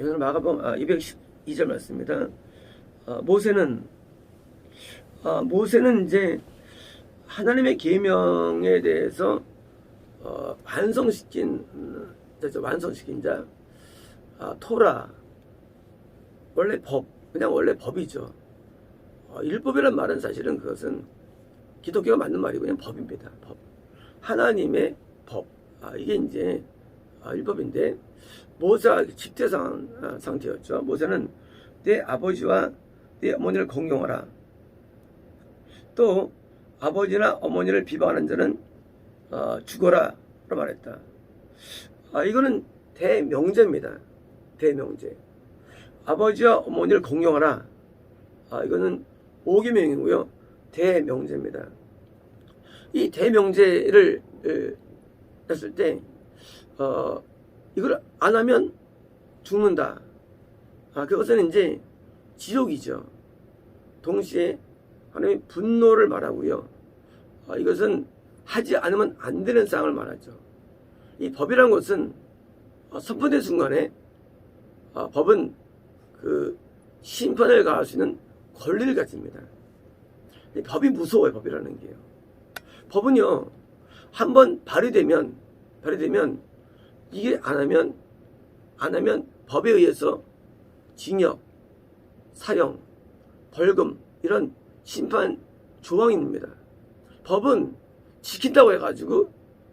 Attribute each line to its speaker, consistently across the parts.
Speaker 1: 오늘 마가복음 212절 말씀입니다. 모세는 이제 하나님의 계명에 대해서 완성시킨 자, 토라, 원래 원래 법이죠. 율법이란 말은 사실은 그것은 기독교가 맞는 말이고 그냥 법입니다. 법. 하나님의 법. 이게 이제 율법인데, 모세가 집대상 상태였죠. 모세는 내 아버지와 내 어머니를 공경하라. 또 아버지나 어머니를 비방하는 자는 죽어라 라고 말했다. 이거는 대명제입니다. 대명제. 아버지와 어머니를 공경하라. 이거는 5계명이고요. 대명제입니다. 이 대명제를 했을 때 이걸 안 하면 죽는다. 그것은 이제 지옥이죠. 동시에 하나님의 분노를 말하고요. 이것은 하지 않으면 안 되는 상황을 말하죠. 이 법이라는 것은 선포된 순간에 법은 그 심판을 가할 수 있는 권리를 가집니다. 법이 무서워요. 법이라는 게요. 법은요, 한번 발의되면 이게 안 하면 법에 의해서 징역, 사형, 벌금 이런 심판 조항입니다. 법은 지킨다고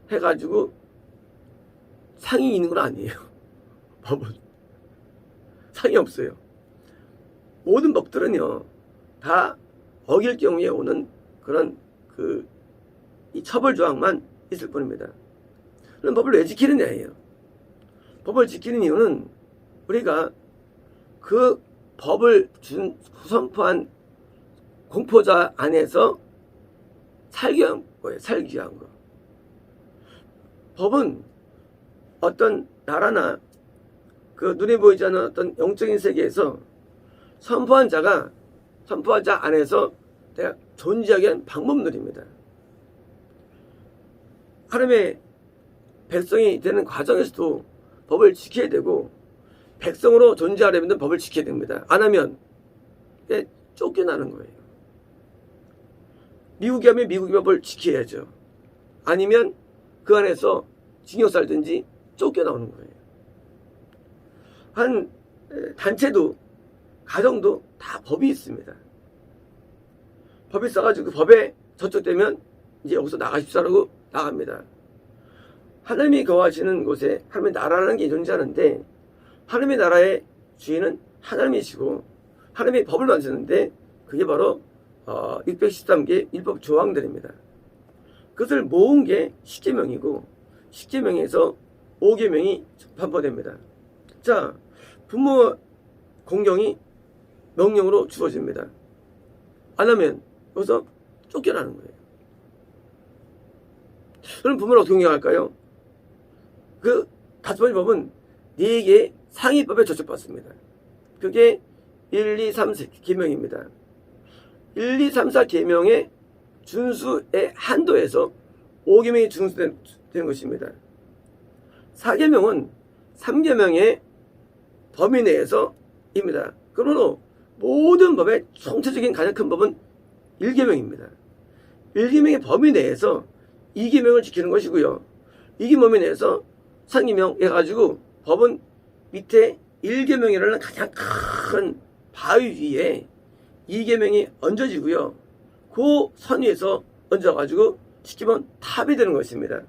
Speaker 1: 해가지고 상이 있는 건 아니에요. 법은 상이 없어요. 모든 법들은요, 다 어길 경우에 오는 그런 이 처벌 조항만 있을 뿐입니다. 그럼 법을 왜 지키느냐예요. 법을 지키는 이유는 우리가 그 법을 선포한 공포자 안에서 살기 위한 거예요. 살기 위한 거. 법은 어떤 나라나 그 눈에 보이지 않는 어떤 영적인 세계에서 선포한 자 안에서 내가 존재하게 하는 방법들입니다. 하나님의 백성이 되는 과정에서도 법을 지켜야 되고, 백성으로 존재하려면 법을 지켜야 됩니다. 안 하면 쫓겨나는 거예요. 미국이 하면 미국의 법을 지켜야죠. 아니면 그 안에서 징역 살든지 쫓겨나오는 거예요. 한 단체도 가정도 다 법이 있습니다. 법이 있어가지고 그 법에 저촉되면 이제 여기서 나가십시오라고 나갑니다. 하나님이 거하시는 곳에 하나님의 나라라는 게 존재하는데, 하나님의 나라의 주인은 하나님이시고 하나님의 법을 만드는데 그게 바로 613개 율법 조항들입니다. 그것을 모은 게 10계명이고 10계명에서 5계명이 반포됩니다. 자, 부모 공경이 명령으로 주어집니다. 안 하면 여기서 쫓겨나는 거예요. 그럼 부모를 어떻게 공경할까요? 그 5번째 법은 4개의 상위법에 저촉받습니다. 그게 1, 2, 3, 4계명입니다. 1, 2, 3, 4계명의 준수의 한도에서 5계명이 준수되는 것입니다. 4계명은 3계명의 범위 내에서입니다. 그러므로 모든 법의 총체적인 가장 큰 법은 1계명입니다. 1계명의 범위 내에서 2계명을 지키는 것이고요. 2계명 범위 내에서 3계명 해가지고 법은 밑에 1계명이라는 가장 큰 바위 위에 2계명이 얹어지고요. 그 선 위에서 얹어가지고 지키면 탑이 되는 것입니다.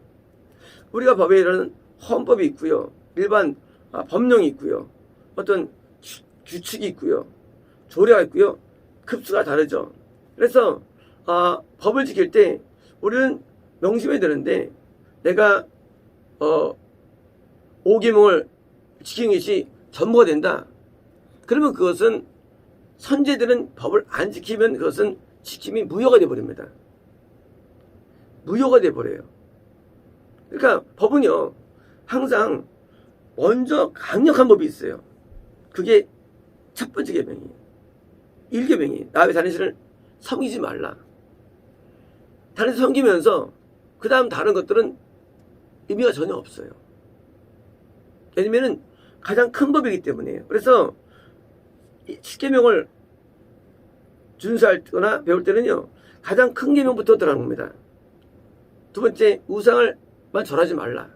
Speaker 1: 우리가 법에 이르는 헌법이 있고요. 일반 법령이 있고요. 어떤 규칙이 있고요. 조례가 있고요. 급수가 다르죠. 그래서 법을 지킬 때 우리는 명심해야 되는데, 내가 5계명을 지키는 것이 전부가 된다. 그러면 그것은 선제들은 법을 안 지키면 그것은 지킴이 무효가 되어버립니다. 무효가 되어버려요. 그러니까 법은요, 항상 먼저 강력한 법이 있어요. 그게 첫 번째 계명이에요. 1계명이 나 외 다른 신을 섬기지 말라. 다른 신 섬기면서 그 다음 다른 것들은 의미가 전혀 없어요. 왜냐면은 가장 큰 법이기 때문이에요. 그래서 10계명을 준수하거나 배울 때는요, 가장 큰 계명부터 들어가는 겁니다. 두 번째, 우상을만 절하지 말라.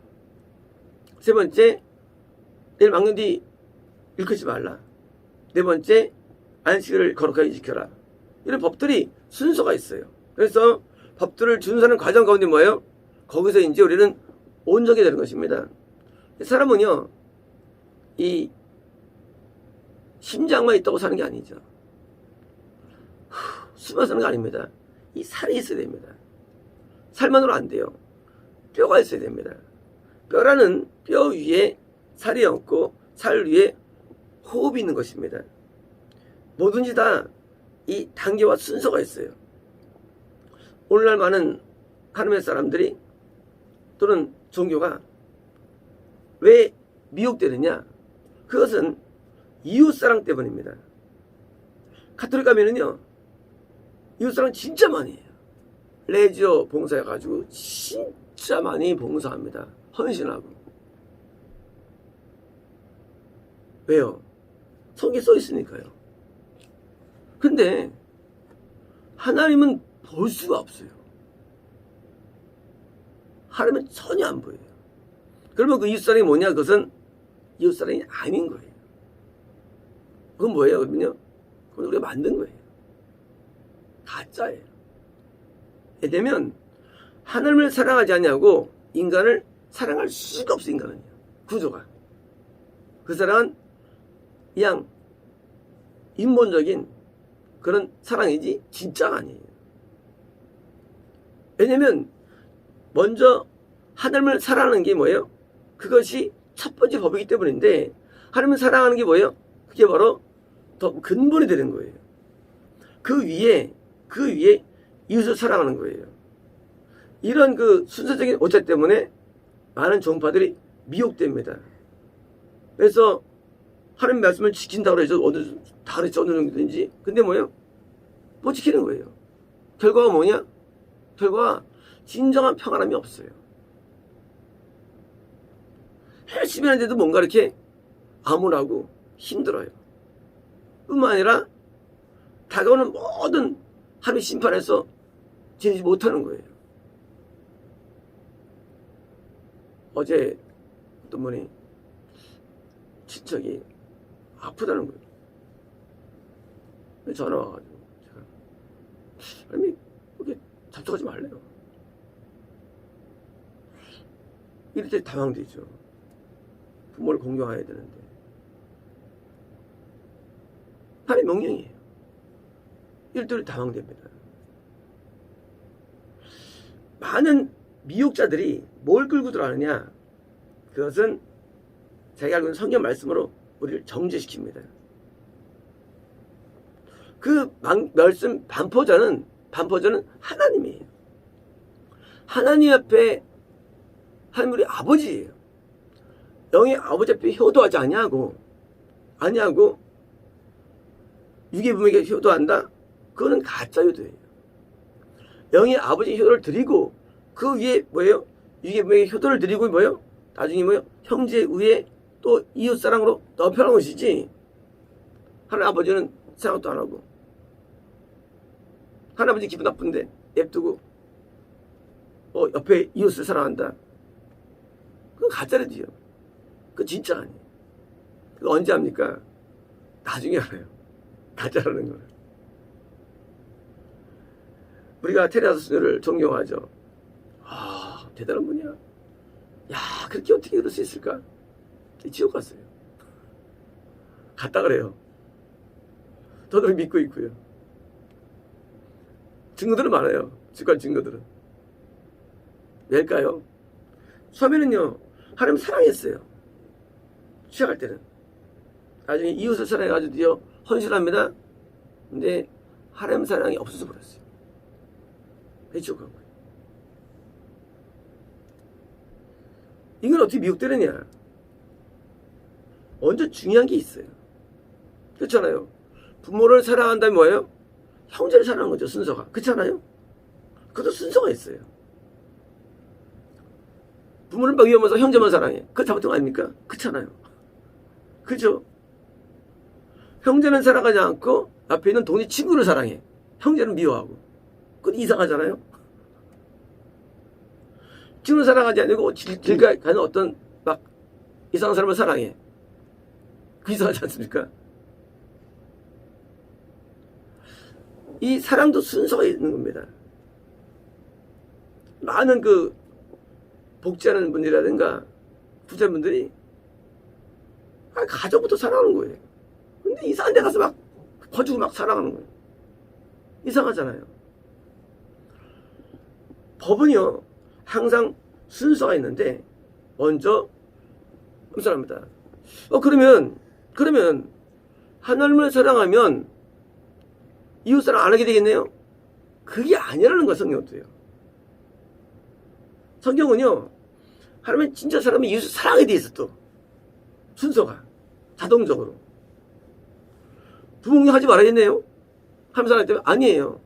Speaker 1: 세 번째, 내일 막는 뒤 일컫지 말라. 네 번째, 안식일을 거룩하게 지켜라. 이런 법들이 순서가 있어요. 그래서 법들을 준수하는 과정 가운데 뭐예요? 거기서 이제 우리는 온전히 되는 것입니다. 사람은요, 이 심장만 있다고 사는 게 아니죠. 숨어 사는 게 아닙니다. 이 살이 있어야 됩니다. 살만으로 안 돼요. 뼈가 있어야 됩니다. 뼈라는 뼈 위에 살이 얹고 살 위에 호흡이 있는 것입니다. 뭐든지 다 이 단계와 순서가 있어요. 오늘날 많은 하나님의 사람들이 또는 종교가 왜 미혹되느냐? 그것은 이웃사랑 때문입니다. 가톨릭 가면은요, 이웃사랑 진짜 많이 해요. 레지오 봉사해가지고 진짜 많이 봉사합니다. 헌신하고. 왜요? 성경에 써 있으니까요. 근데 하나님은 볼 수가 없어요. 하나님은 전혀 안 보여요. 그러면 그 이웃사랑이 뭐냐? 그것은 이웃사랑이 아닌 거예요. 그건 뭐예요? 그러면요, 그건 우리가 만든 거예요. 가짜예요. 왜냐면 하나님을 사랑하지 않냐고 인간을 사랑할 수가 없어. 인간은요, 구조가. 그 사랑은 그냥 인본적인 그런 사랑이지 진짜가 아니에요. 왜냐면 먼저 하나님을 사랑하는 게 뭐예요? 그것이 첫 번째 법이기 때문인데, 하나님을 사랑하는 게 뭐예요? 그게 바로 더 근본이 되는 거예요. 그 위에 이웃을 사랑하는 거예요. 이런 그 순서적인 오차 때문에 많은 종파들이 미혹됩니다. 그래서 하나님 말씀을 지킨다고 해서 다 그랬죠, 어느 정도든지. 근데 뭐예요? 못 지키는 거예요. 결과가 뭐냐? 결과가 진정한 평안함이 없어요. 열심히 하는데도 뭔가 이렇게 암울하고 힘들어요. 뿐만 아니라 다가오는 모든 하나님의 심판에서 지내지 못하는 거예요. 어제 어떤 분이 친척이 아프다는 거예요. 전화 와가지고 제가 하나님이 그렇게 접촉하지 말래요. 이럴 때 당황되죠. 부모를 공경해야 되는데. 하나님 명령이에요. 이럴 때 당황됩니다. 많은 미혹자들이 뭘 끌고 들어가느냐? 그것은 자기가 알고 있는 성경 말씀으로 우리를 정죄시킵니다. 그 말씀 반포자는 하나님이에요. 하나님 앞에 하나님 우리 아버지예요. 영의 아버지 앞에 효도하지 아니하고 육의 부모에게 효도한다? 그거는 가짜 효도예요. 영의 아버지 효도를 드리고 그 위에 뭐예요? 육의 부모에게 효도를 드리고 뭐예요? 나중에 뭐예요? 형제 위에 또 이웃사랑으로 덮여놓은 것이지, 하나님 아버지는 생각도 안 하고, 하나님 아버지 기분 나쁜데 냅두고 옆에 이웃을 사랑한다? 그건 가짜라지요. 그건 진짜 아니에요. 그거 언제 합니까? 나중에 알아요. 가짜라는 걸. 우리가 테레사 수녀를 존경하죠. 대단한 분이야. 야, 그렇게 어떻게 그럴 수 있을까? 지옥 갔어요. 갔다 그래요. 저도 믿고 있고요. 증거들은 많아요. 직관 증거들은. 왜일까요? 처음에는요, 하나님 사랑했어요. 시작할 때는. 나중에 이웃을 사랑해가지고 헌신합니다. 근데 하나님 사랑이 없어져 버렸어요. 지옥 간 거예요. 이건 어떻게 미혹되느냐? 먼저 중요한 게 있어요. 그렇잖아요. 부모를 사랑한다면 뭐예요? 형제를 사랑하는 거죠, 순서가. 그렇잖아요? 그것도 순서가 있어요. 부모를 막 위험해서 형제만 사랑해. 그거 잘못된 거 아닙니까? 그렇잖아요. 그죠? 형제는 사랑하지 않고 앞에 있는 동네 친구를 사랑해. 형제는 미워하고. 그건 이상하잖아요. 친구를 사랑하지 않고 길 가는 어떤 막 이상한 사람을 사랑해. 그 이상하지 않습니까? 이 사랑도 순서가 있는 겁니다. 많은 그 복지하는 분들이라든가 부자분들이 가족부터 사랑하는 거예요. 근데 이상한 데 가서 막 퍼주고 막 사랑하는 거예요. 이상하잖아요. 법은요 항상 순서가 있는데 먼저 사랑합니다. 그러면 하나님을 사랑하면 이웃 사랑 안 하게 되겠네요? 그게 아니라는 거예요. 성경도요. 성경은요 하나님은 진짜 사람이 이웃을 사랑하게 돼 있어. 또 순서가 자동적으로. 부모 공경하지 말아야겠네요? 하나님 사랑하기 때문에 아니에요.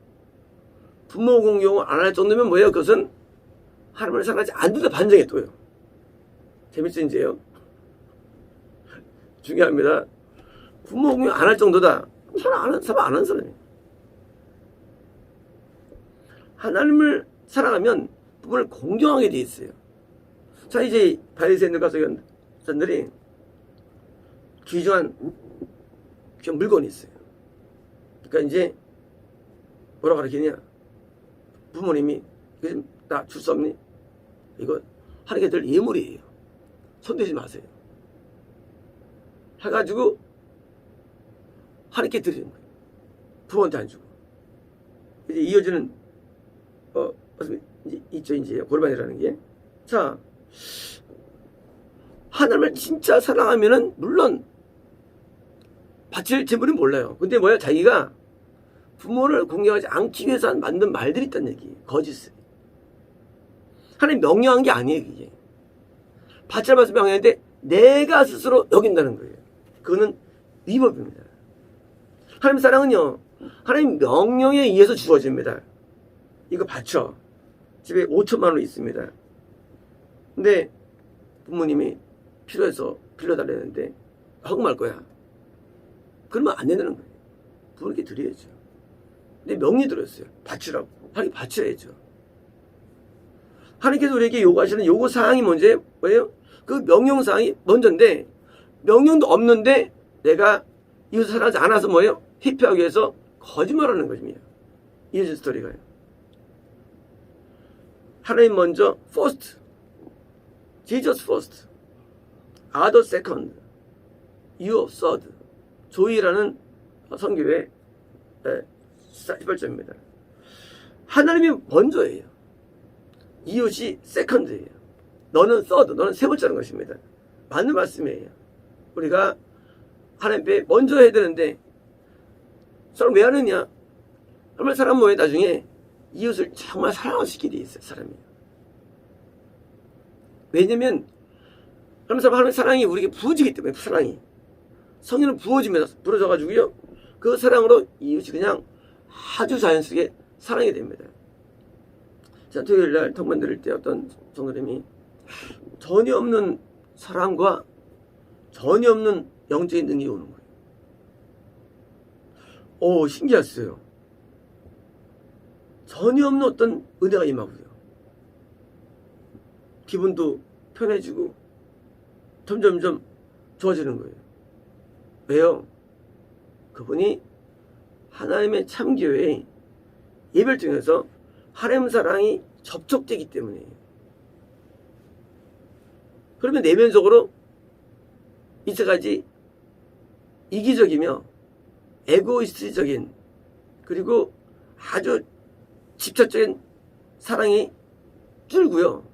Speaker 1: 부모 공경을 안 할 정도면 뭐예요? 그것은 하나님을 사랑하지 않는다 반증에 또요. 재밌죠 이제요? 중요합니다. 부모 공경 안 할 정도다. 사랑 안 하는 사람이에요. 하나님을 사랑하면 부모를 공경하게 돼 있어요. 자 이제 바리새인들과 서기관들이 귀중한 물건이 있어요. 그러니까 이제 뭐라고 가르치냐? 부모님이 이거 좀 나 줄 수 없니? 이거 하나님께 들 예물이에요. 손대지 마세요. 해가지고 하나님께 드리는 거예요. 부모한테 안 주고. 이제 이어지는 이제 있죠 이제 골반이라는 게. 자 하나님을 진짜 사랑하면은 물론 바칠 재물이 몰라요. 근데 뭐야 자기가 부모를 공경하지 않기 위해서 만든 말들이 있다는 얘기예요. 거짓을. 하나님 명령한 게 아니에요. 이게 바칠 말씀 명령했는데 내가 스스로 여긴다는 거예요. 그거는 위법입니다. 하나님 사랑은요 하나님 명령에 의해서 주어집니다. 이거 바쳐. 집에 5천만 원 있습니다. 근데 부모님이 필요해서 빌려달라는데 허금할 거야. 그러면 안 된다는 거예요. 부모님께 드려야죠. 근데 명령이 들었어요. 바치라고. 하나님 바쳐야죠. 하나님께서 우리에게 요구하시는 요구 사항이 뭐예요? 그 명령 사항이 먼저인데 명령도 없는데 내가 이웃을 사랑하지 않아서 뭐예요? 회피하기 위해서 거짓말하는 것입니다. 이어진 스토리가요. 하나님 먼저 first, Jesus first, other second, you third. 조이라는 성교의 18점입니다. 하나님이 먼저예요. 이웃이 세컨드예요. 너는 third, 너는 세 번째라는 것입니다. 맞는 말씀이에요. 우리가 하나님 앞에 먼저 해야 되는데 사람 왜 하느냐? 정말 사람 뭐에 나중에 이웃을 정말 사랑할 수 있게 돼 있어요. 사람이. 왜냐면 하나님의 사랑이 우리에게 부어지기 때문에 사랑이. 성령은 부어져가지고요. 그 사랑으로 이웃이 그냥 아주 자연스럽게 사랑이 됩니다. 자, 토요일날 통관 드릴 때 어떤 성도님이 전혀 없는 사랑과 전혀 없는 영적인 능력이 오는 거예요. 오, 신기했어요. 전혀 없는 어떤 은혜가 임하고요. 기분도 편해지고 점점점 좋아지는 거예요. 왜요? 그분이 하나님의 참교회의 예배를 통해서 하나님 사랑이 접촉되기 때문이에요. 그러면 내면적으로 이제까지 이기적이며 에고이스트적인 그리고 아주 집착적인 사랑이 줄고요.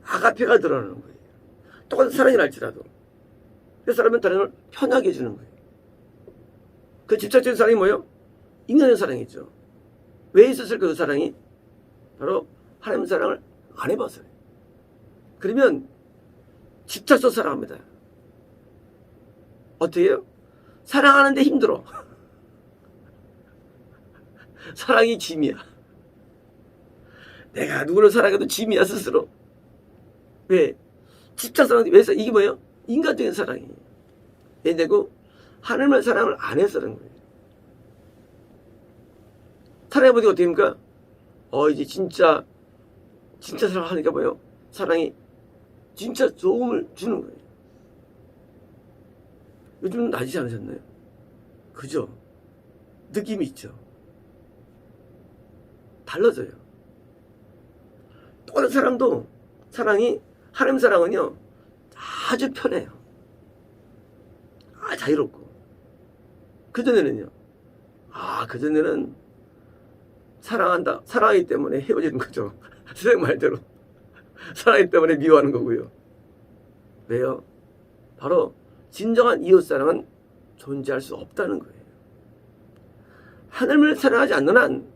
Speaker 1: 아가페가 드러나는 거예요. 똑같은 사랑이랄지라도 그 사람은 다른 걸 편하게 해주는 거예요. 그 집착적인 사랑이 뭐예요? 인간의 사랑이죠. 왜 있었을까 그 사랑이? 바로 하나님 사랑을 안 해봐서요. 그러면 집착해서 사랑합니다. 어떻게 해요? 사랑하는데 힘들어. 사랑이 짐이야. 내가 누구를 사랑해도 짐이야 스스로. 왜? 집착 사랑. 왜? 이게 뭐예요? 인간적인 사랑이에요. 되고 하나님을 사랑을 안 해서 그런 거예요. 사랑해보니까 어떻게 됩니까? 이제 진짜 사랑하니까 뭐예요? 사랑이 진짜 도움을 주는 거예요. 요즘 나아지지 않으셨나요? 그죠? 느낌이 있죠? 달라져요. 또 다른 사랑이 하나님 사랑은요 아주 편해요. 자유롭고. 그전에는 사랑하기 때문에 헤어지는 거죠. 선생님 말대로 사랑하기 때문에 미워하는 거고요. 왜요? 바로 진정한 이웃사랑은 존재할 수 없다는 거예요. 하나님을 사랑하지 않는 한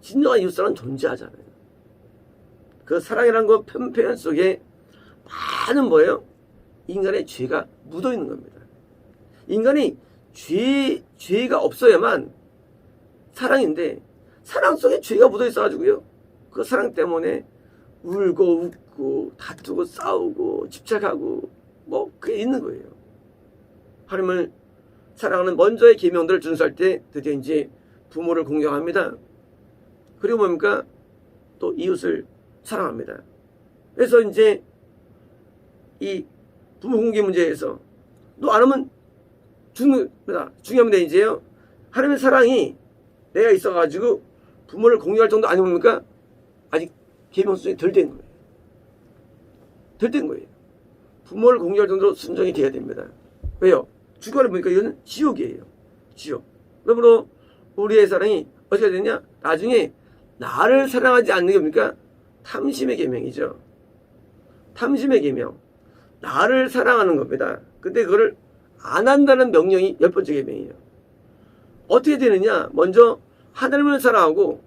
Speaker 1: 진정한 이웃사랑은 존재하잖아요. 그 사랑이라는 그 표현 속에 많은 뭐예요? 인간의 죄가 묻어 있는 겁니다. 인간이 죄가 없어야만 사랑인데 사랑 속에 죄가 묻어 있어가지고요. 그 사랑 때문에 울고 웃고 다투고 싸우고 집착하고 뭐 그게 있는 거예요. 하나님을 사랑하는 먼저의 계명들을 준수할 때 드디어 이제 부모를 공경합니다. 그리고 뭡니까? 또 이웃을 사랑합니다. 그래서 이제 이 부모 공경 문제에서 너 안 하면 죽는다. 중요합니다. 이제요. 하나님의 사랑이 내가 있어가지고 부모를 공경할 정도 아닙니까? 아직 계명 순종이 덜 된 거예요. 덜 된 거예요. 부모를 공경할 정도로 순종이 돼야 됩니다. 왜요? 주관을 보니까 이거는 지옥이에요. 지옥. 그러므로 우리의 사랑이 어떻게 되냐? 나중에 나를 사랑하지 않는 게 뭡니까? 탐심의 계명이죠. 탐심의 계명. 나를 사랑하는 겁니다. 근데 그거를 안 한다는 명령이 10번째 계명이에요. 어떻게 되느냐? 먼저 하나님을 사랑하고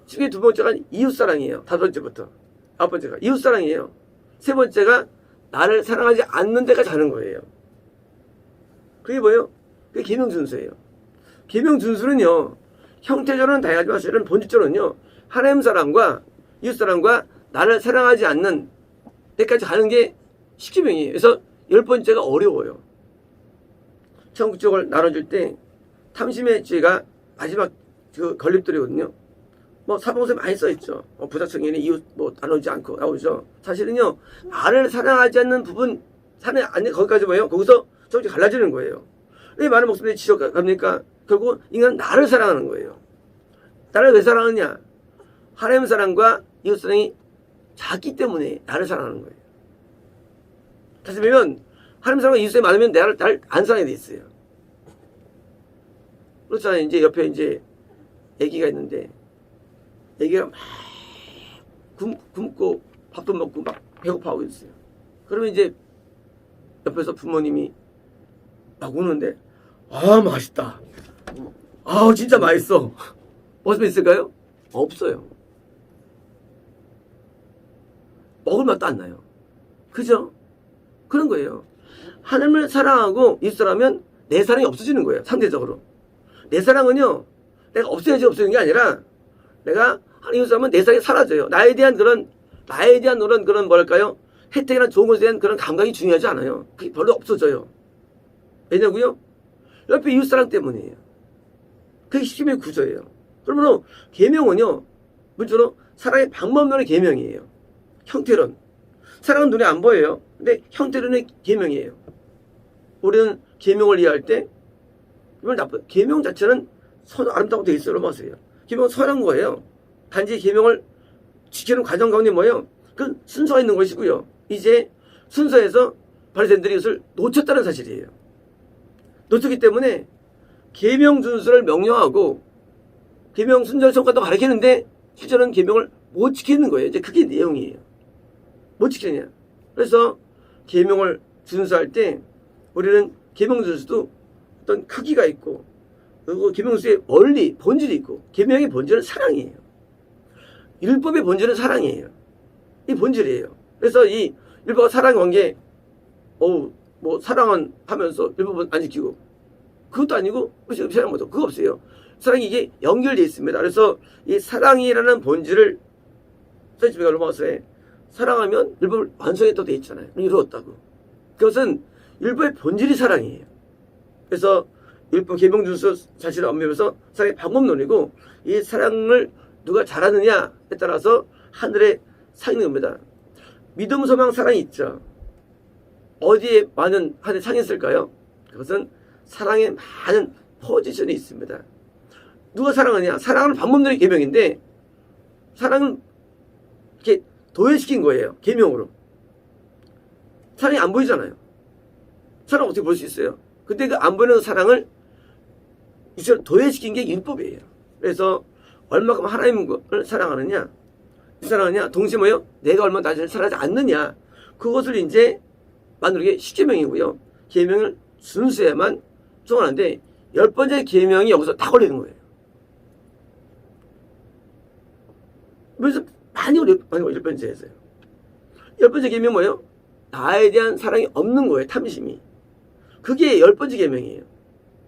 Speaker 1: 지금 두 번째가 이웃사랑이에요. 5번째부터 9번째가 이웃사랑이에요. 3번째가 나를 사랑하지 않는 데가 자는 거예요. 그게 뭐예요? 그게 계명 준수예요. 계명 준수는요, 형태적으로는 다양하지만 사실은 본질적으로는요, 하나님 사랑과 이웃사랑과 나를 사랑하지 않는 데까지 가는 게 10계명이에요. 그래서 10번째가 어려워요. 천국적을 나눠줄 때 탐심의 죄가 마지막 그 걸림돌이거든요. 뭐 사방에 많이 써있죠. 부자청년이 이웃 나누지 않고 나오죠. 사실은요, 나를 사랑하지 않는 부분, 사랑하지 않는 거기까지 뭐예요? 거기서 조금씩 갈라지는 거예요. 왜 많은 목사들이 지적합니까? 결국 인간은 나를 사랑하는 거예요. 나를 왜 사랑하느냐? 하나님 사랑과 이웃 사랑이 작기 때문에 나를 사랑하는 거예요. 다시 말하면 하나님 사랑과 이웃 사랑이 많으면 나를 안 사랑하게 돼 있어요. 그렇잖아요. 이제 옆에 이제 애기가 있는데 애기가 막 굶고 밥도 먹고 막 배고파하고 있어요. 그러면 이제 옆에서 부모님이 막 우는데 맛있다. 진짜 맛있어. 무슨 있을까요? 없어요. 먹을 맛도 안 나요. 그죠? 그런 거예요. 하나님을 사랑하고 이웃사랑하면 내 사랑이 없어지는 거예요. 상대적으로. 내 사랑은요, 내가 없어야지 없어지는 게 아니라 내가 하나님 사랑하면 내 사랑이 사라져요. 나에 대한 그런 뭐랄까요? 혜택이나 좋은 것에 대한 그런 감각이 중요하지 않아요. 그게 별로 없어져요. 왜냐고요? 옆에 이웃사랑 때문이에요. 그게 십계명의 구조예요. 그러므로 계명은요, 문자로 사랑의 방법론의 계명이에요. 형태론. 사랑은 눈에 안 보여요. 근데 형태론의 계명이에요. 우리는 계명을 이해할 때 이걸 나쁜 계명 자체는 아름답고 되어 있어요. 넘어가세요. 계명은 선한 거예요. 단지 계명을 지키는 과정 가운데 뭐예요? 그 순서가 있는 것이고요. 이제 순서에서 바리새인들이 이것을 놓쳤다는 사실이에요. 놓쳤기 때문에 계명 준수를 명령하고 계명 순절 성과도 가르치는데 실제로는 계명을 못 지키는 거예요. 이제 그게 내용이에요. 못 지키느냐. 그래서 계명을 준수할 때 우리는 계명 준수도 어떤 크기가 있고 그리고 계명 준수의 원리, 본질이 있고 계명의 본질은 사랑이에요. 율법의 본질은 사랑이에요. 이 본질이에요. 그래서 이 율법과 사랑 관계 사랑은 하면서 율법은 안 지키고 그것도 아니고 사랑 못하고 그거 없어요. 사랑이 이게 연결되어 있습니다. 그래서 이 사랑이라는 본질을 서지비가 로마서에 사랑하면 율법을 완성했다고 되어 있잖아요. 이루었다고. 그것은 율법의 본질이 사랑이에요. 그래서 율법 계명 준수 자신을 엄매면서 사랑의 방법론이고, 이 사랑을 누가 잘하느냐에 따라서 하늘에 상이 있는 겁니다. 믿음, 소망, 사랑이 있죠. 어디에 많은 하늘에 상이 있을까요? 그것은 사랑의 많은 포지션이 있습니다. 누가 사랑하냐? 사랑은 방법론의 계명인데 사랑은 이렇게 도외시킨 거예요. 계명으로. 사랑이 안 보이잖아요. 사랑 어떻게 볼 수 있어요? 근데 그 안 보이는 사랑을 이처럼 도외시킨 게 율법이에요. 그래서 얼마큼 하나님을 사랑하느냐, 사랑하느냐, 동시에 뭐요? 내가 얼마나 나를 사랑하지 않느냐, 그것을 이제 만들게 십계명이고요. 계명을 순수해야만 통하는데 10번째 계명이 여기서 다 걸리는 거예요. 그래서 많이 걸려요. 10번째에서요. 10번째 계명 뭐예요? 나에 대한 사랑이 없는 거예요. 탐심이. 그게 10번째 계명이에요.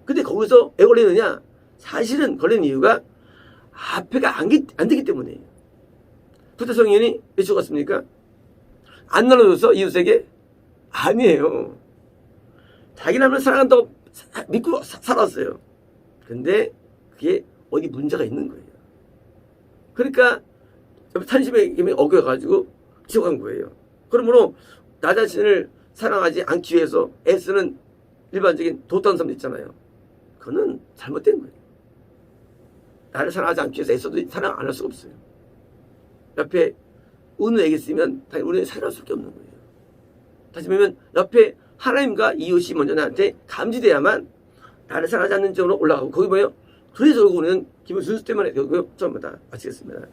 Speaker 1: 근데 거기서 왜 걸리느냐? 사실은 걸리는 이유가 앞에가 안 되기 때문이에요. 부태성인이 왜 죽었습니까? 안 나눠줘서 이웃에게? 아니에요. 자기 남을 사랑한다고 믿고 살았어요. 근데 그게 어디 문제가 있는 거예요. 그러니까 탄심의 힘이 어겨가지고 지옥한 거예요. 그러므로 나 자신을 사랑하지 않기 위해서 애쓰는 일반적인 도탄 사람 있잖아요. 그거는 잘못된 거예요. 나를 사랑하지 않기 위해서 애써도 사랑 안 할 수가 없어요. 옆에 우는 애기 있으면 당연히 우리는 사랑할 수밖에 없는 거예요. 다시 말하면 옆에 하나님과 이웃이 먼저 나한테 감지돼야만 나를 사랑하지 않는 쪽으로 올라가고, 거기 뭐예요? 그래서 우리는 기본 순수 때문에 되고요. 전부 다 마치겠습니다.